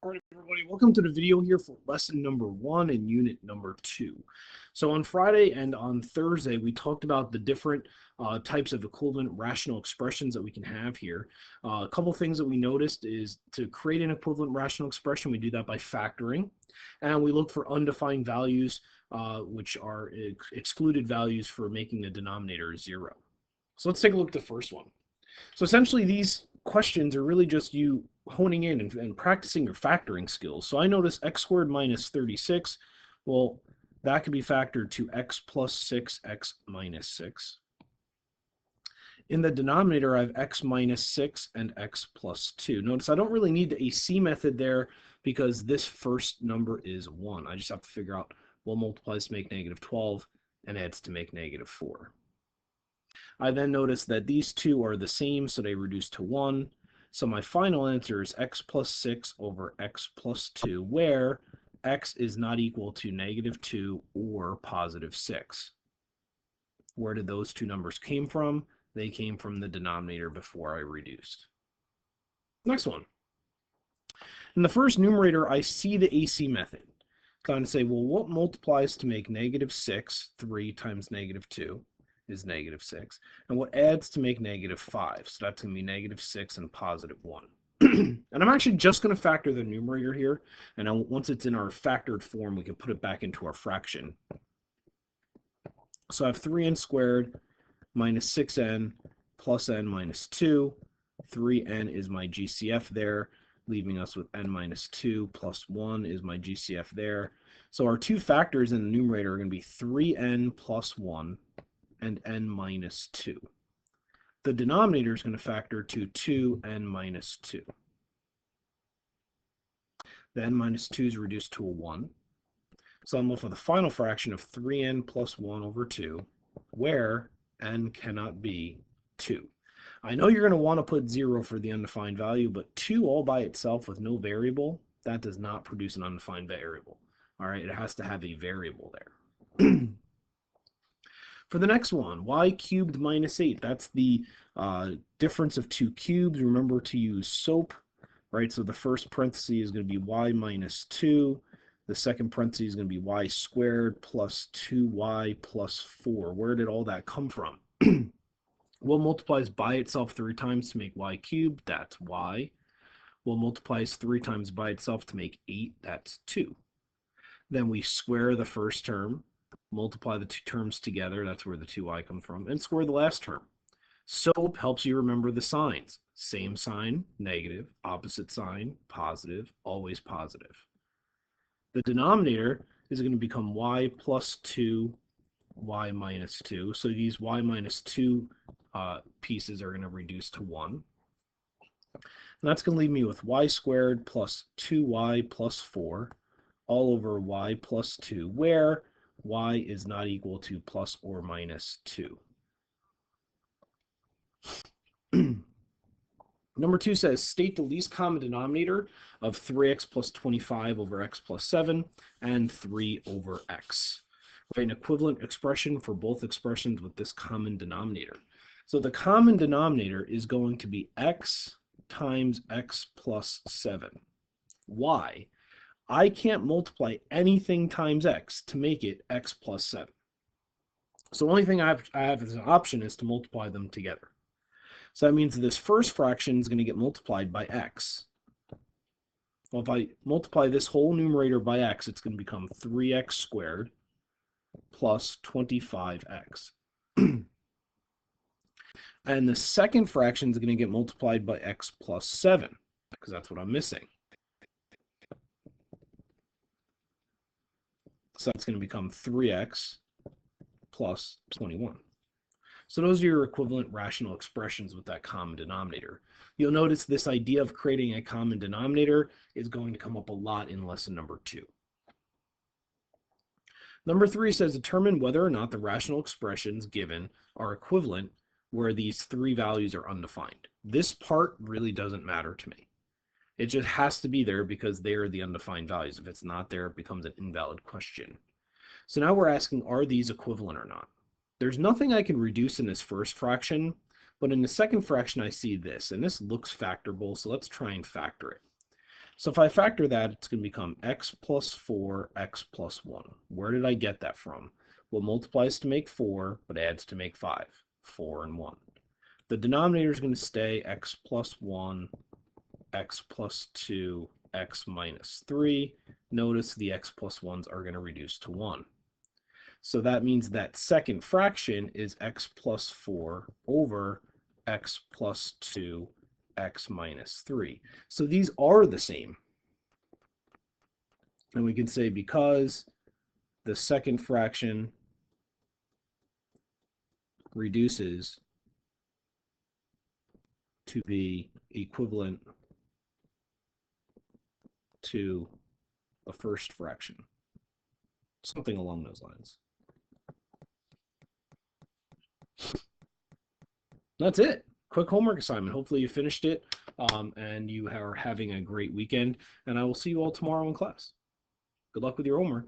All right, everybody, welcome to the video here for lesson number 1 and unit number 2. So on Friday and on Thursday, we talked about the different types of equivalent rational expressions that we can have here. A couple things that we noticed is to create an equivalent rational expression, we do that by factoring. And we look for undefined values, which are excluded values for making the denominator 0. So let's take a look at the first one. So essentially, these questions are really just you honing in and practicing your factoring skills. So I notice x squared minus 36. Well, that could be factored to x plus 6, x minus 6. In the denominator, I have x minus 6 and x plus 2. Notice I don't really need the AC method there because this first number is 1. I just have to figure out what multiplies to make negative 12 and adds to make negative 4. I then notice that these two are the same, so they reduce to 1. So my final answer is x plus 6 over x plus 2, where x is not equal to negative 2 or positive 6. Where did those two numbers came from? They came from the denominator before I reduced. Next one. In the first numerator, I see the AC method. So I'm going to say, well, what multiplies to make negative 6? 3 times negative 2 is negative 6. And what adds to make negative 5? So that's going to be negative 6 and positive 1. And I'm actually just going to factor the numerator here. And once it's in our factored form, we can put it back into our fraction. So I have 3n squared minus 6n plus n minus 2. 3n is my GCF there, leaving us with n minus 2 plus 1 is my GCF there. So our two factors in the numerator are going to be 3n plus 1 and n minus 2. The denominator is going to factor to 2n minus 2. The n minus 2 is reduced to a 1. So I'm left with a final fraction of 3n plus 1 over 2, where n cannot be 2. I know you're going to want to put 0 for the undefined value, but 2 all by itself with no variable, that does not produce an undefined variable. All right, it has to have a variable there. For the next one, y cubed minus 8. That's the difference of two cubes. Remember to use SOAP, right? So the first parenthesis is going to be y minus 2. The second parenthesis is going to be y squared plus 2y plus 4. Where did all that come from? What multiplies by itself 3 times to make y cubed? That's y. What multiplies 3 times by itself to make 8? That's 2. Then we square the first term, multiply the two terms together, that's where the 2y comes from, and square the last term. SOAP helps you remember the signs. Same sign, negative, opposite sign, positive, always positive. The denominator is going to become y plus 2, y minus 2. So these y minus 2 pieces are going to reduce to 1. And that's going to leave me with y squared plus 2y plus 4 all over y plus 2, where y is not equal to plus or minus 2. Number 2 says, state the least common denominator of 3x plus 25 over x plus 7 and 3 over x. We have an equivalent expression for both expressions with this common denominator. So the common denominator is going to be x times x plus 7. Why? I can't multiply anything times x to make it x plus 7. So the only thing I have as an option is to multiply them together. So that means this first fraction is going to get multiplied by x. Well, if I multiply this whole numerator by x, it's going to become 3x squared plus 25x. And the second fraction is going to get multiplied by x plus 7, because that's what I'm missing. So that's going to become 3x plus 21. So those are your equivalent rational expressions with that common denominator. You'll notice this idea of creating a common denominator is going to come up a lot in lesson number 2. Number 3 says determine whether or not the rational expressions given are equivalent where these 3 values are undefined. This part really doesn't matter to me. It just has to be there because they are the undefined values. If it's not there, it becomes an invalid question. So now we're asking, are these equivalent or not? There's nothing I can reduce in this first fraction, but in the second fraction I see this, and this looks factorable, so let's try and factor it. So if I factor that, it's going to become x plus 4, x plus 1. Where did I get that from? Well, multiplies to make 4, but adds to make 5. 4 and 1. The denominator is going to stay x plus 1, x plus 2, x minus 3. Notice the x plus 1s are going to reduce to 1. So that means that second fraction is x plus 4 over x plus 2, x minus 3. So these are the same. And we can say because the second fraction reduces to be equivalent to a first fraction. Something along those lines. That's it. Quick homework assignment. Hopefully you finished it and you are having a great weekend. And I will see you all tomorrow in class. Good luck with your homework.